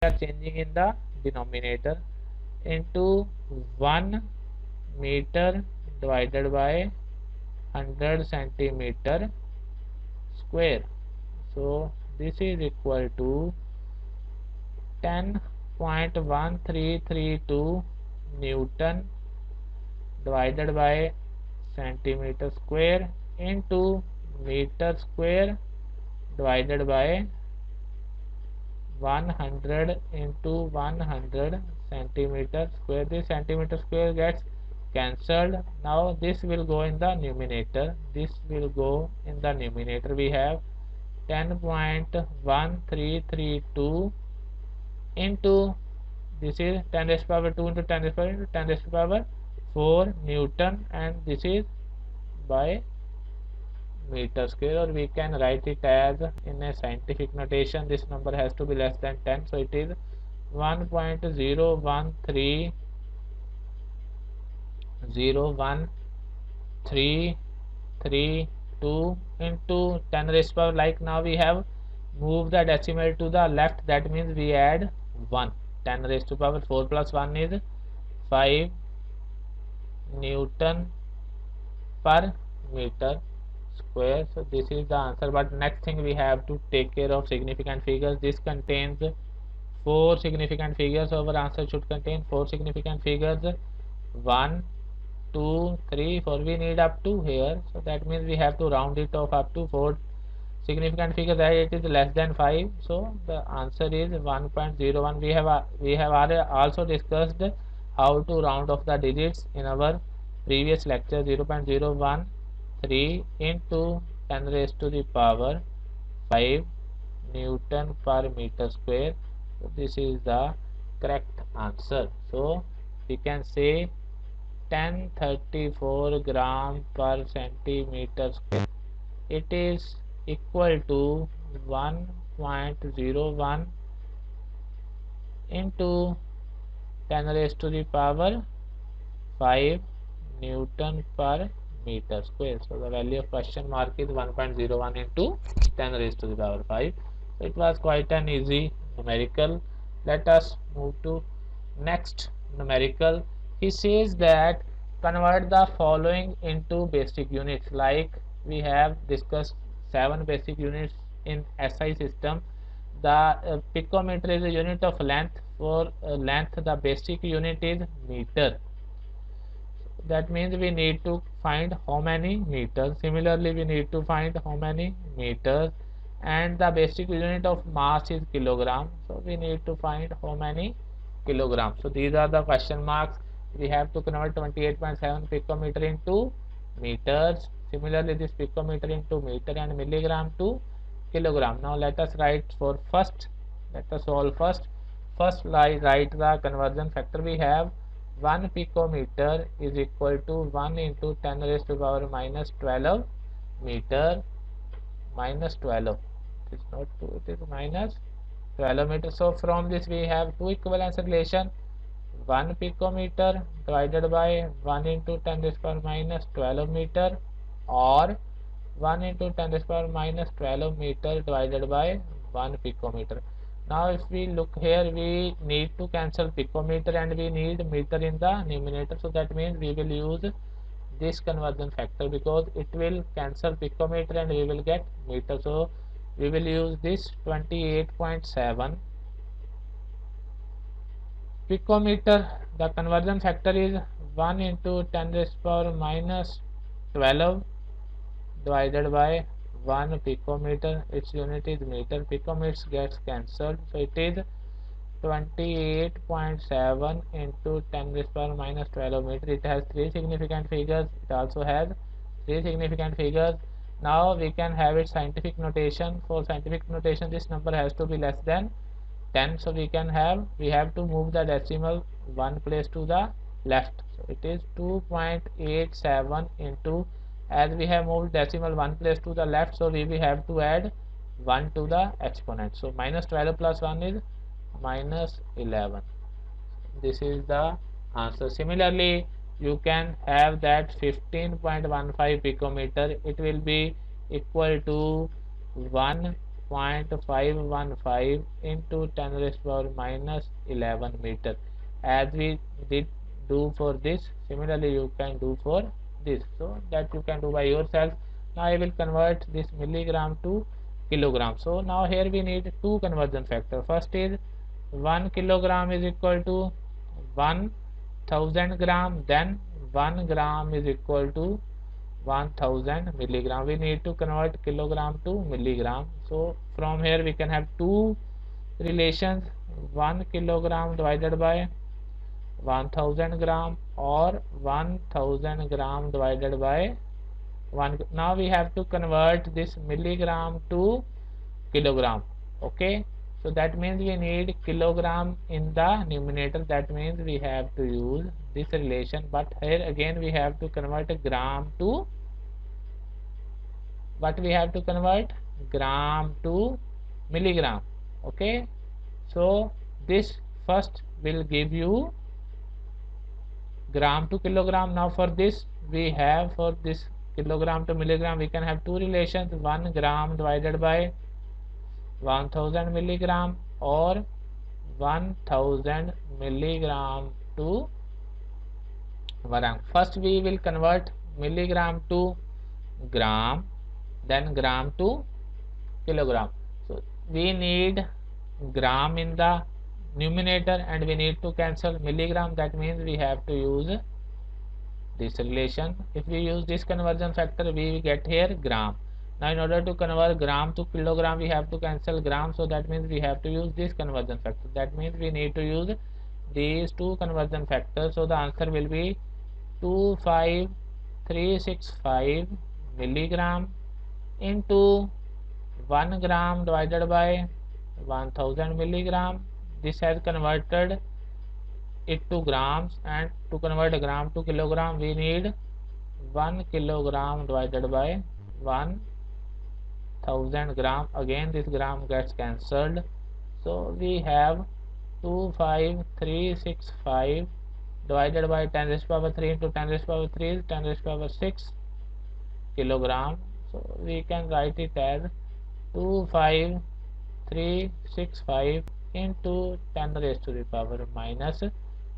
are changing in the denominator into 1 meter divided by 100 centimeter square. So this is equal to 10.1332 Newton divided by centimeter square into meter square divided by 100 into 100 centimeter square. This centimeter square gets cancelled. Now this will go in the numerator. This will go in the numerator. We have 10.1332 into this is 10 raised to power 2 into 10 raised to power into 10 raised to power 4 Newton, and this is by meter square, or we can write it as in a scientific notation. This number has to be less than 10, so it is 1.01332 into 10 raised to power. Like now we have moved the decimal to the left, that means we add 1. 10 raised to power 4 plus 1 is 5 Newton per meter square. So this is the answer. But next thing, we have to take care of significant figures. This contains 4 significant figures. Our answer should contain 4 significant figures. 1, 2, 3, 4. We need up to here, so that means we have to round it off up to 4 significant figures, that it is less than 5. So the answer is 1.01. We have also discussed how to round off the digits in our previous lecture, 0.013 into 10 raised to the power 5 Newton per meter square. So this is the correct answer. So we can say 1034 gram per centimeter square. It is equal to 1.01 into 10 raised to the power 5 Newton per meter square. So the value of question mark is 1.01 into 10 raised to the power 5. So it was quite an easy numerical. Let us move to next numerical. He says that convert the following into basic units. Like we have discussed 7 basic units in SI system. The picometer is a unit of length. For length, the basic unit is meter. That means we need to find how many meters. Similarly, we need to find how many meters, and the basic unit of mass is kilogram, so we need to find how many kilograms. So these are the question marks. We have to convert 28.7 picometer into meters. Similarly, this picometer into meter and milligram to kilogram. Now let us write for first. Let us solve first. First write the conversion factor. We have 1 picometer is equal to 1 into 10 raised to the power minus 12 meter, minus 12. It is not 2, it is minus 12 meter. So from this we have two equivalence relation. 1 picometer divided by 1 into 10 raised to the power minus 12 meter, or 1 into 10 raised to the power minus 12 meter divided by 1 picometer. Now if we look here, we need to cancel picometer and we need meter in the numerator. So that means we will use this conversion factor, because it will cancel picometer and we will get meter. So we will use this 28.7 picometer. The conversion factor is 1 into 10 raised to the power minus 12 divided by 1 picometer. Its unit is meter. Picometers gets cancelled, so it is 28.7 into 10 raised to the power minus 12 meter. It has 3 significant figures. It also has 3 significant figures. Now we can have its scientific notation. For scientific notation, this number has to be less than 10. So we have to move the decimal one place to the left. So it is 2.87 into, as we have moved decimal one place to the left, so we will have to add 1 to the exponent. So minus 12 plus 1 is minus 11. This is the answer. Similarly, you can have that 15.15 picometer. It will be equal to 1.515 into 10 raised to the power minus 11 meter. As we did do for this, similarly you can do for this. So that you can do by yourself. Now I will convert this milligram to kilogram. So now here we need two conversion factor. First is 1 kilogram is equal to 1000 gram, then 1 gram is equal to 1000 milligram. We need to convert kilogram to milligram. So from here we can have two relations, 1 kilogram divided by 1000 gram, or 1000 gram divided by 1. Now we have to convert this milligram to kilogram. Okay, so that means we need kilogram in the numerator. That means we have to use this relation, but here again we have to convert a gram to, but we have to convert gram to milligram. Okay, so this first will give you gram to kilogram. Now for this we have, for this kilogram to milligram, we can have two relations, 1 gram divided by 1000 milligram, or 1000 milligram to gram. First we will convert milligram to gram, then gram to kilogram. So we need gram in the numerator and we need to cancel milligram. That means we have to use this relation. If we use this conversion factor, we get here gram. Now in order to convert gram to kilogram, we have to cancel gram, so that means we have to use this conversion factor. That means we need to use these two conversion factors. So the answer will be 25365 milligram into 1 gram divided by 1000 milligram. This has converted it to grams, and to convert a gram to kilogram we need 1 kilogram divided by 1000 gram. Again this gram gets cancelled, so we have 25365 divided by 10 raised to power 3 into 10 raised to power 3 is 10 raised to power 6 kilogram. So we can write it as 25365 into 10 raised to the power minus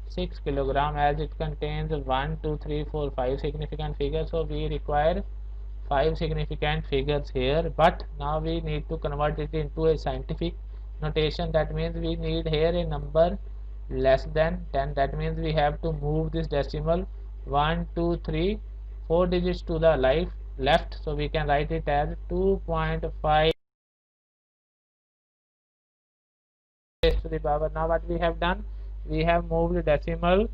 6 kilogram, as it contains 1 2 3 4 5 significant figures. So we require 5 significant figures here, but now we need to convert it into a scientific notation. That means we need here a number less than 10. That means we have to move this decimal 1 2 3 4 digits to the left, so we can write it as 2.5 raised to the power. Now what we have done, we have moved decimal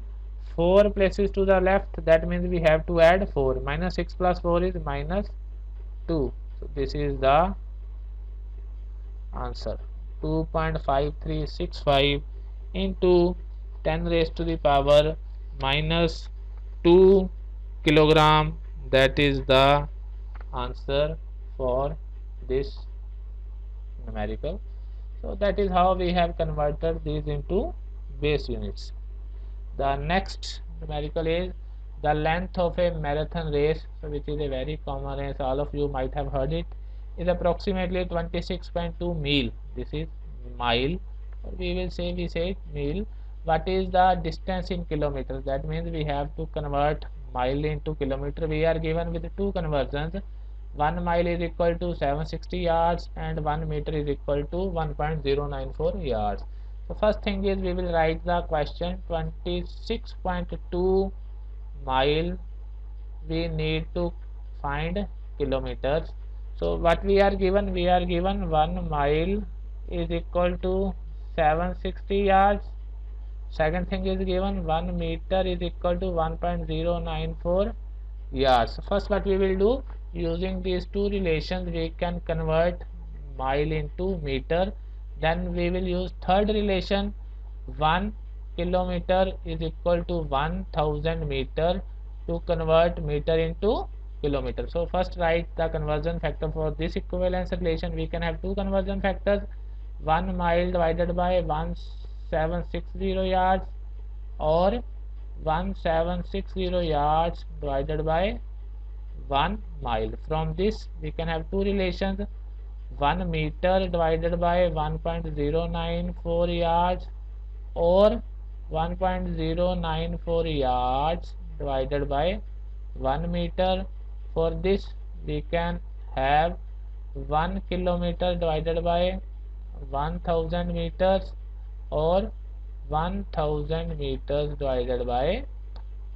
4 places to the left. That means we have to add 4. Minus 6 plus 4 is minus 2. So this is the answer. 2.5365 into 10 raised to the power minus 2 kilogram. That is the answer for this numerical. So that is how we have converted these into base units. The next numerical is the length of a marathon race, so which is a very common race, all of you might have heard it, is approximately 26.2 mile. This is mile, we say mile. What is the distance in kilometers? That means we have to convert mile into kilometer. We are given with two conversions. 1 mile is equal to 760 yards and 1 meter is equal to 1.094 yards. So first thing is we will write the question. 26.2 mile we need to find kilometers. So what we are given, 1 mile is equal to 760 yards. Second thing is given 1 meter is equal to 1.094 yards. So first what we will do, using these two relations we can convert mile into meter. Then we will use third relation, 1 kilometer is equal to 1000 meter, to convert meter into kilometer. So first write the conversion factor for this equivalence relation. We can have two conversion factors, 1 mile divided by 1760 yards or 1760 yards divided by 1 mile. From this we can have two relations, 1 meter divided by 1.094 yards or 1.094 yards divided by 1 meter. For this we can have 1 kilometer divided by 1000 meters or 1000 meters divided by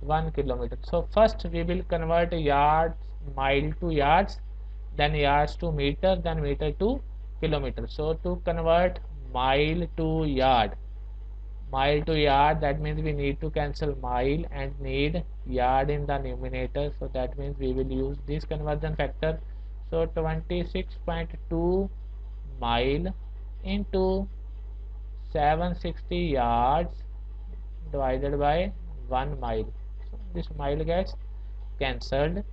1 kilometer. So first we will convert yards, mile to yards, then yards to meter, then meter to kilometer. So to convert mile to yard, that means we need to cancel mile and need yard in the numerator. So that means we will use this conversion factor. So 26.2 mile into 760 yards divided by 1 mile. So this mile gets cancelled.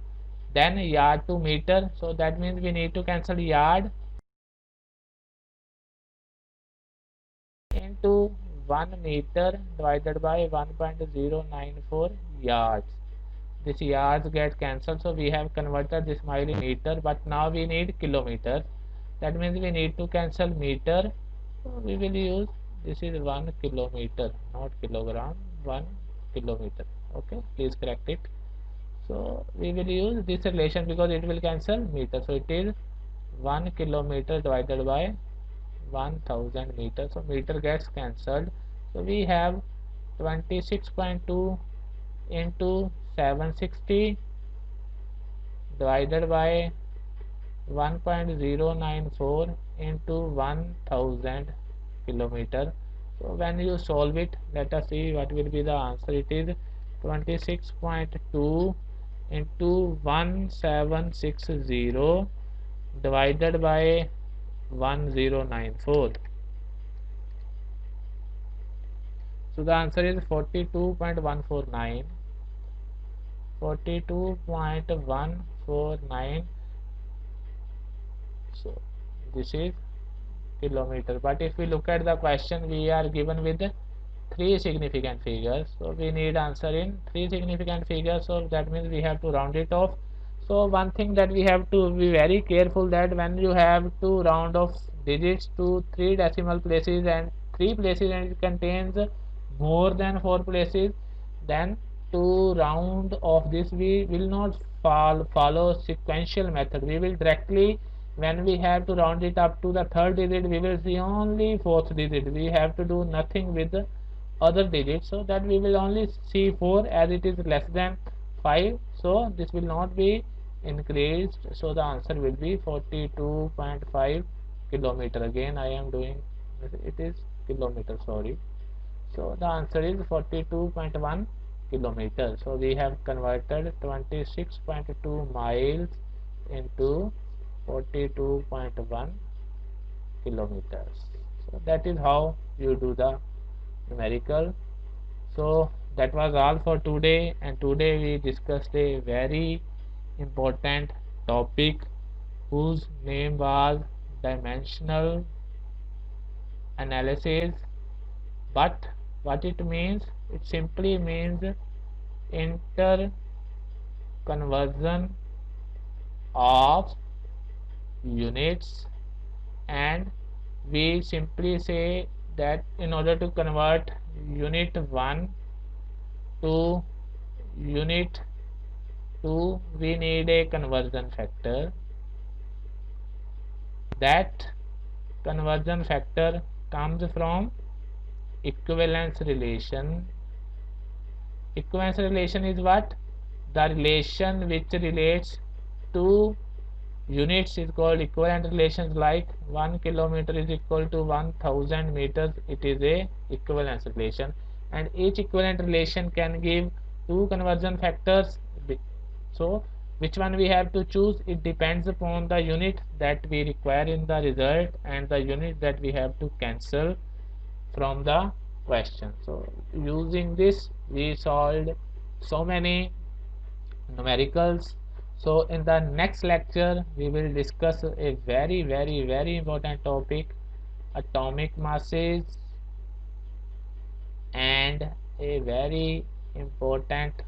Then yard to meter, so that means we need to cancel yard into 1 meter divided by 1.094 yards. This yards get cancelled, so we have converted this mile in meter, but now we need kilometers. That means we need to cancel meter. So we will use, this is 1 kilometer, not kilogram, 1 kilometer. Okay, please correct it. So we will use this relation because it will cancel meter. So it is 1 kilometer divided by 1000 meters. So meter gets cancelled. So we have 26.2 into 760 divided by 1.094 into 1000 kilometer. So when you solve it, let us see what will be the answer. It is 26.2 into 1760 divided by 1094. So the answer is 42.149. 42.149. So this is kilometer. But if we look at the question, we are given with three significant figures, so we need answer in three significant figures, so that means we have to round it off. So one thing that we have to be very careful, that when you have to round off digits to three decimal places and three places and it contains more than four places, then to round off this we will not follow sequential method. We will directly, when we have to round it up to the third digit, we will see only fourth digit. We have to do nothing with the other digits, so that we will only see 4 as it is less than 5, so this will not be increased. So the answer will be 42.5 kilometer. Again I am doing, it is kilometer, sorry. So the answer is 42.1 kilometers. So we have converted 26.2 miles into 42.1 kilometers. So that is how you do the numerical. So that was all for today, and today we discussed a very important topic whose name was dimensional analysis. But what it means, it simply means interconversion of units, and we simply say that in order to convert unit 1 to unit 2 we need a conversion factor. That conversion factor comes from equivalence relation. Equivalence relation is what? The relation which relates two units is called equivalent relations, like 1 kilometer is equal to 1000 meters. It is a equivalence relation, and each equivalent relation can give two conversion factors. So which one we have to choose, it depends upon the unit that we require in the result and the unit that we have to cancel from the question. So using this we solved so many numericals. So in the next lecture we will discuss a very important topic, atomic masses, and a very important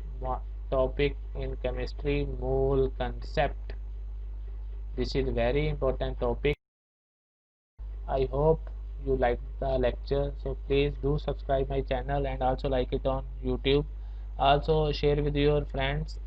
topic in chemistry, mole concept. This is very important topic. I hope you like the lecture, so please do subscribe my channel and also like it on YouTube. Also share with your friends.